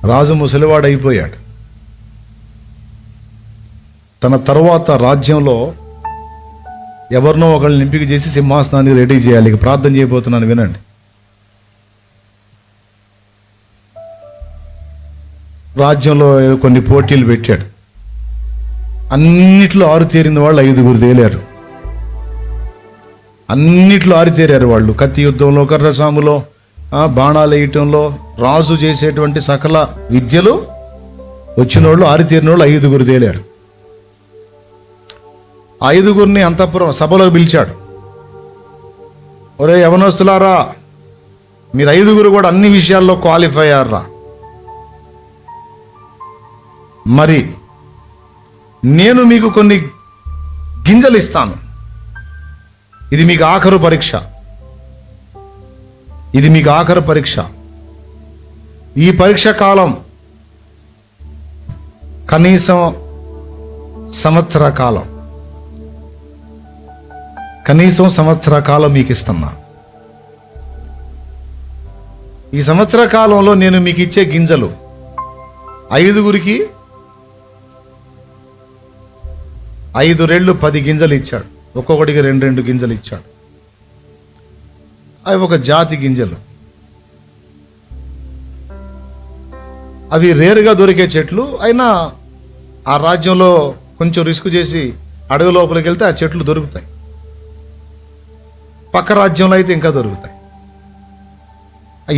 రాజు ముసలివాడైపోయాడు. తన తర్వాత రాజ్యంలో ఎవరినో ఒకళ్ళని ఎంపిక చేసి సింహాసనాన్ని రెడీ చేయాలి. ఇక ప్రార్థన చేయబోతున్నాను, వినండి. రాజ్యంలో కొన్ని పోటీలు పెట్టాడు. అన్నిట్లో ఆరుతేరిన వాళ్ళు 5గురు తేలారు. అన్నిట్లో ఆరితేరారు వాళ్ళు. కత్తి యుద్ధంలో, కర్రసాములో, బాణాలు వేయటంలో, రాజు చేసేటువంటి సకల విద్యలు వచ్చిన వాళ్ళు, ఆరితేరిన వాళ్ళు 5గురు తేలారు. 5గురిని అంతఃపురం సభలో పిలిచాడు. ఒరే యవనస్తులారా, మీరు 5గురు కూడా అన్ని విషయాల్లో క్వాలిఫై అయ్యారా? మరి నేను మీకు కొన్ని గింజలు ఇస్తాను. ఇది మీకు ఆఖరు పరీక్ష. ఇది మీకు ఆఖరు పరీక్ష. ఈ పరీక్ష కాలం కనీసం సంవత్సర కాలం. కనీసం సంవత్సర కాలం మీకు ఇస్తున్నా. ఈ సంవత్సర కాలంలో నేను మీకు ఇచ్చే గింజలు 5గురికి 5 రెళ్ళు 10 గింజలు ఇచ్చాడు. ఒక్కొక్కడికి 2 గింజలు ఇచ్చాడు. అవి ఒక జాతి గింజలు. అవి రేరుగా దొరికే చెట్లు. అయినా ఆ రాజ్యంలో కొంచెం రిస్క్ చేసి అడవి లోపలికి వెళ్తే ఆ చెట్లు దొరుకుతాయి. పక్క రాజ్యంలో అయితే ఇంకా దొరుకుతాయి.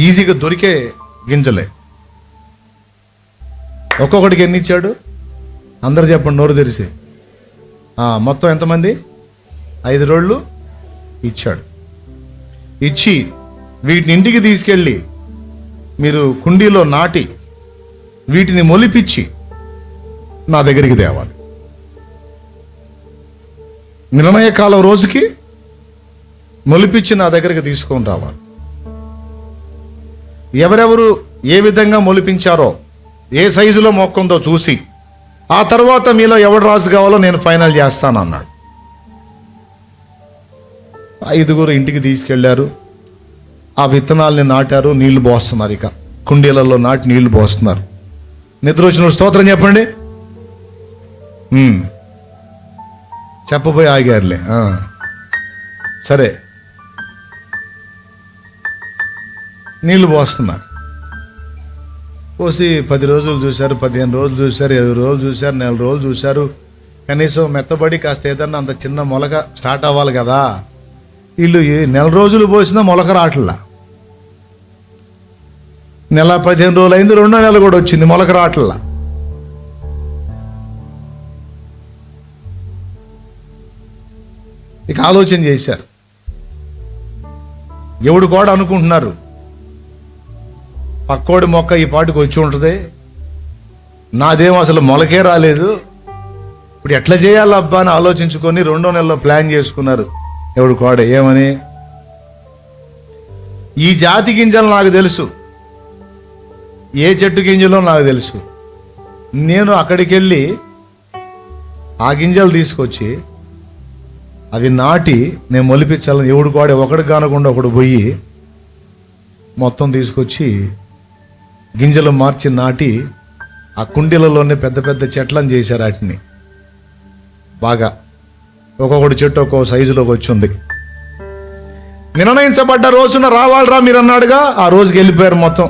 ఈజీగా దొరికే గింజలే. ఒక్కొక్కడికి ఎన్ని ఇచ్చాడు? అందరు చెప్పండి నోరు తెరిసి. మొత్తం ఎంతమంది? 5 రోళ్ళు ఇచ్చాడు. ఇచ్చి వీటిని ఇంటికి తీసుకెళ్ళి మీరు కుండీలో నాటి వీటిని మొలిపించి నా దగ్గరికి తేవాలి. నిర్ణయ కాలం రోజుకి మొలిపించి నా దగ్గరికి తీసుకొని రావాలి. ఎవరెవరు ఏ విధంగా మొలిపించారో, ఏ సైజులో మొక్కందో చూసి ఆ తర్వాత మీలో ఎవడు రాజు కావాలో నేను ఫైనల్ చేస్తాను అన్నాడు. 5గురు ఇంటికి తీసుకెళ్లారు. ఆ విత్తనాల్ని నాటారు. నీళ్లు పోస్తున్నారు. ఇక కుండీలలో నాటి నీళ్లు పోస్తున్నారు. నిద్ర వచ్చిన స్తోత్రం చెప్పండి. చెప్పబోయి ఆగారులే. సరే, నీళ్లు పోస్తున్నారు. పోసి 10 రోజులు చూశారు, 15 రోజులు చూశారు, 20 రోజులు చూశారు, 4 రోజులు చూశారు. కనీసం మెత్తబడి కాస్త ఏదన్నా అంత చిన్న మొలక స్టార్ట్ అవ్వాలి కదా. వీళ్ళు 4 రోజులు పోసినా మొలక రావట్లా. నెల 15 రోజులు అయింది, 2వ నెల కూడా వచ్చింది, మొలక రావట్లా. ఇక ఆలోచన చేశారు. ఎవడు కూడా అనుకుంటున్నారు, పక్కోడి మొక్క ఈ పాటికి వచ్చి ఉంటుంది, నాదేమో అసలు మొలకే రాలేదు, ఇప్పుడు ఎట్లా చేయాలబ్బా అని ఆలోచించుకొని 2వ నెలలో ప్లాన్ చేసుకున్నారు. ఎవడు కోడ ఏమని, ఈ జాతి గింజలు నాకు తెలుసు, ఏ చెట్టు గింజలో నాకు తెలుసు. నేను అక్కడికి వెళ్ళి ఆ గింజలు తీసుకొచ్చి అవి నాటి నేను మొలిపించాలని. ఎవడు కోడ ఒకడు కానకుండా ఒకడు పోయి మొత్తం తీసుకొచ్చి గింజలు మార్చి నాటి ఆ కుండీలలోనే పెద్ద పెద్ద చెట్లను చేశారు. వాటిని బాగా ఒక్కొక్కటి చెట్టు ఒక్కొక్క సైజులోకి వచ్చింది. నిర్ణయించబడ్డ రోజున రావాలరా మీరు అన్నాడుగా. ఆ రోజుకి వెళ్ళిపోయారు. మొత్తం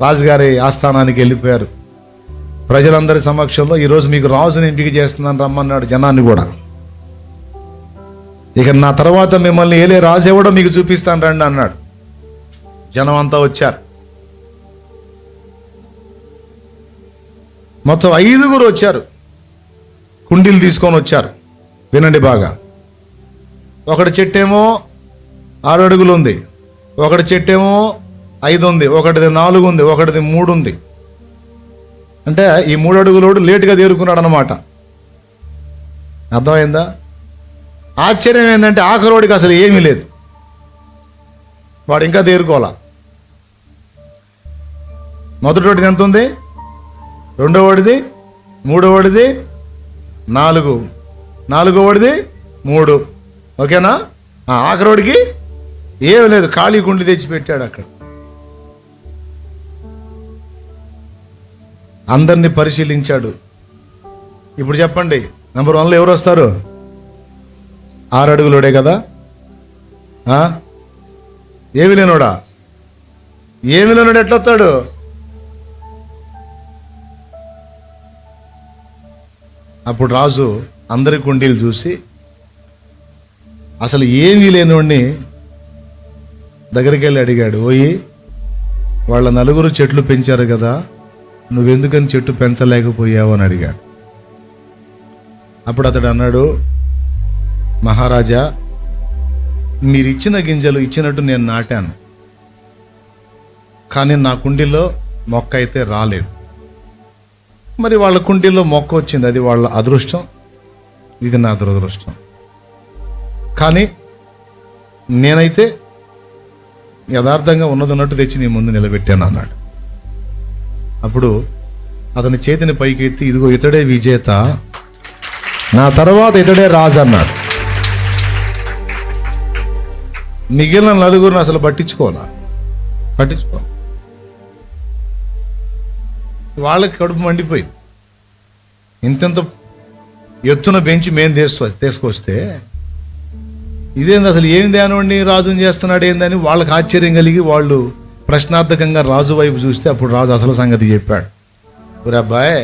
రాజుగారి ఆస్థానానికి వెళ్ళిపోయారు. ప్రజలందరి సమక్షంలో ఈరోజు మీకు రాజుని ఎంపిక చేస్తున్నాను రమ్మన్నాడు జనాన్ని కూడా. ఇక నా తర్వాత మిమ్మల్ని ఏలే రాజు ఎవడో మీకు చూపిస్తాను రండి అన్నాడు. జనం అంతా వచ్చారు. మొత్తం 5గురు వచ్చారు. కుండీలు తీసుకొని వచ్చారు. వినండి బాగా. ఒకటి చెట్టేమో 6 అడుగులు ఉంది, ఒకటి చెట్టేమో 5 ఉంది, ఒకటిది 4 ఉంది, ఒకటిది 3 ఉంది. అంటే ఈ 3 అడుగులోడు లేటుగా తేరుకున్నాడు అన్నమాట. అర్థమైందా? ఆశ్చర్యం ఏంటంటే ఆఖరోడికి అసలు ఏమీ లేదు, వాడు ఇంకా తేరుకోవాలా. మొదటివాడిది ఎంత ఉంది? 2వవాడిది, 3వవాడిది 4, 4వవాడిది 3. ఓకేనా? ఆఖరోడికి ఏమి లేదు, ఖాళీ గుండి తెచ్చి పెట్టాడు అక్కడ. అందరినీ పరిశీలించాడు. ఇప్పుడు చెప్పండి, నెంబర్ 1లో ఎవరు వస్తారు? 6 అడుగులోడే కదా. ఏమి లేనోడా? ఏమి లేనోడు ఎట్లొస్తాడు? అప్పుడు రాజు అందరి కుండీలు చూసి అసలు ఏమీ లేనివాడిని దగ్గరికి వెళ్ళి అడిగాడు, ఓయి వాళ్ళ 4 చెట్లు పెంచారు కదా, నువ్వెందుకని చెట్టు పెంచలేకపోయావు అని అడిగాడు. అప్పుడు అతడు అన్నాడు, మహారాజా, మీరు ఇచ్చిన గింజలు ఇచ్చినట్టు నేను నాటాను, కానీ నా కుండీలో మొక్క అయితే రాలేదు. మరి వాళ్ళ కుండీలో మొక్క వచ్చింది, అది వాళ్ళ అదృష్టం, ఇది నా దురదృష్టం. కానీ నేనైతే యథార్థంగా ఉన్నదన్నట్టు తెచ్చి నీ ముందు నిలబెట్టాను అన్నాడు. అప్పుడు అతని చేతిని పైకి ఎత్తి, ఇదిగో ఇతడే విజేత, నా తర్వాత ఇతడే రాజు అన్నాడు. మిగిలిన 4 అసలు పట్టించుకో వాళ్ళకి కడుపు మండిపోయింది. ఇంత ఎత్తున పెంచి మేము తీసుకొస్తే ఇదేంది, అసలు ఏమి దానివాడిని రాజుని చేస్తున్నాడు ఏందని వాళ్ళకి ఆశ్చర్యం కలిగి వాళ్ళు ప్రశ్నార్థకంగా రాజు వైపు చూస్తే అప్పుడు రాజు అసలు సంగతి చెప్పాడు. ఒరే అబ్బాయ్,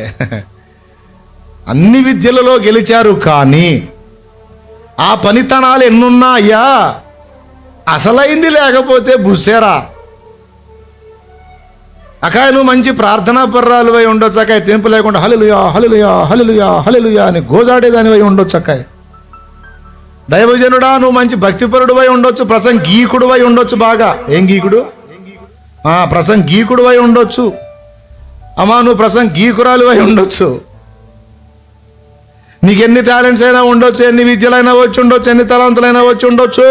అన్ని విద్యలలో గెలిచారు, కానీ ఆ పనితనాలు ఎన్నున్నాయ్యా, అసలైంది లేకపోతే బుస్సేరా. అకాయ నువ్వు మంచి ప్రార్థనా పర్రాలు అయి ఉండొచ్చు, అకాయ తెంపు లేకుండా హల్లెలూయా హల్లెలూయా హల్లెలూయా హల్లెలూయా అని గోజాడేదాని అయి ఉండొచ్చు. అకాయ దైవజనుడా, నువ్వు మంచి భక్తిపరుడు అయి ఉండొచ్చు, ప్రసంగీకుడు అయి ఉండొచ్చు. బాగా ఏం గీకుడు? ప్రసంగీకుడు అయి ఉండొచ్చు. అమ్మా, నువ్వు ప్రసంగీకురాలు అయి ఉండొచ్చు. నీకు ఎన్ని టాలెంట్స్ అయినా ఉండొచ్చు, ఎన్ని విద్యలైనా వచ్చి ఉండొచ్చు, ఎన్ని తలాంతులైనా వచ్చి ఉండొచ్చు,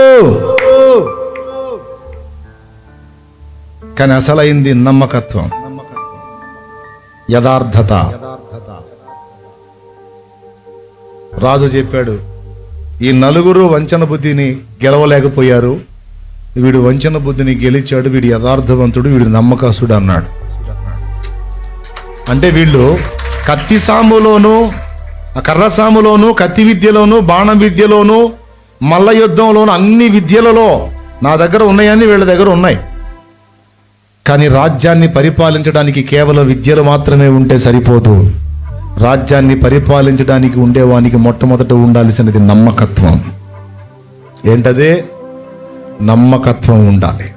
కానీ అసలైంది నమ్మకత్వం, యథార్థత. రాజు చెప్పాడు, ఈ 4 వంచన బుద్ధిని గెలవలేకపోయారు, వీడు వంచన బుద్ధిని గెలిచాడు, వీడు యథార్థవంతుడు, వీడు నమ్మకస్తుడు అన్నాడు. అంటే వీళ్ళు కత్తి సాములోను, కర్ర సాములోను, కత్తి విద్యలోను, బాణం విద్యలోను, మల్ల యుద్ధంలోను, అన్ని విద్యలలో నా దగ్గర ఉన్నాయని వీళ్ళ దగ్గర ఉన్నాయి. కానీ రాజ్యాన్ని పరిపాలించడానికి కేవలం విద్యలు మాత్రమే ఉంటే సరిపోదు. రాజ్యాన్ని పరిపాలించడానికి ఉండేవానికి మొట్టమొదట ఉండాల్సినది నమ్మకత్వం. ఏంటదే? నమ్మకత్వం ఉండాలి.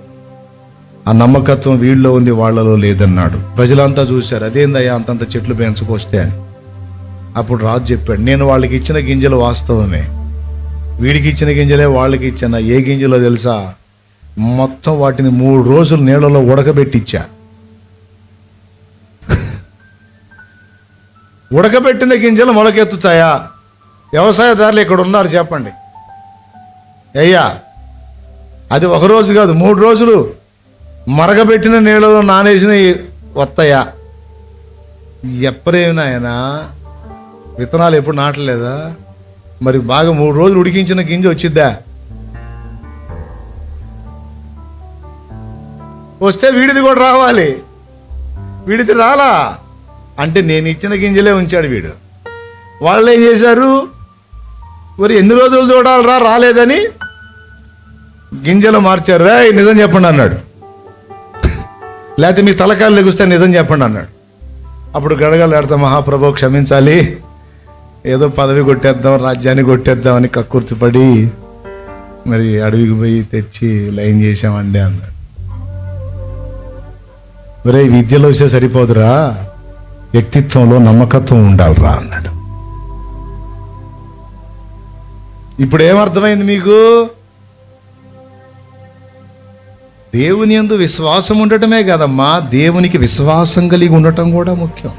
ఆ నమ్మకత్వం వీళ్ళలో ఉంది, వాళ్ళలో లేదన్నాడు. ప్రజలంతా చూశారు, అదేందయ్యా అంతంత చెట్లు పెంచుకొస్తే అని. అప్పుడు రాజు చెప్పాడు, నేను వాళ్ళకి ఇచ్చిన గింజలు వాస్తవమే, వీడికి ఇచ్చిన గింజలే వాళ్ళకి ఇచ్చాను. ఏ గింజలో తెలుసా? మొత్తం వాటిని 3 రోజులు నీళ్ళలో ఉడకబెట్టిచ్చా. ఉడకబెట్టిన గింజలు మొలకెత్తుతాయా? వ్యవసాయదారులు ఇక్కడ ఉన్నారు, చెప్పండి అయ్యా. అది 1 రోజు కాదు, 3 రోజులు మరగబెట్టిన నీళ్ళలో నానేసిన వస్తాయా? ఎప్పుడేమి నాయనా, విత్తనాలు ఎప్పుడు నాటలేదా? మరి బాగా 3 రోజులు ఉడికించిన గింజ వచ్చిద్దా? వస్తే వీడిది కూడా రావాలి. వీడిది రాలా అంటే నేను ఇచ్చిన గింజలే ఉంచాడు వీడు. వాళ్ళు ఏం చేశారు, మరి ఎన్ని రోజులు చూడాలరా రాలేదని గింజలు మార్చారు. రే నిజం చెప్పండి అన్నాడు, లేకపోతే మీ తలకాయలు లెగుస్తే నిజం చెప్పండి అన్నాడు. అప్పుడు గడగలు ఆడతా, మహాప్రభు క్షమించాలి, ఏదో పదవి కొట్టేద్దాం, రాజ్యాన్ని కొట్టేద్దామని కక్కుర్తిపడి మరి అడవికి పోయి తెచ్చి లైన్ చేశామండి అన్నాడు. ఒరే, విద్యలో వస్తే సరిపోదురా, వ్యక్తిత్వంలో నమ్మకత్వం ఉండాలిరా అన్నాడు. ఇప్పుడు ఏమర్థమైంది మీకు? దేవుని యందు విశ్వాసం ఉండటమే కదమ్మా, దేవునికి విశ్వాసం కలిగి ఉండటం కూడా ముఖ్యం.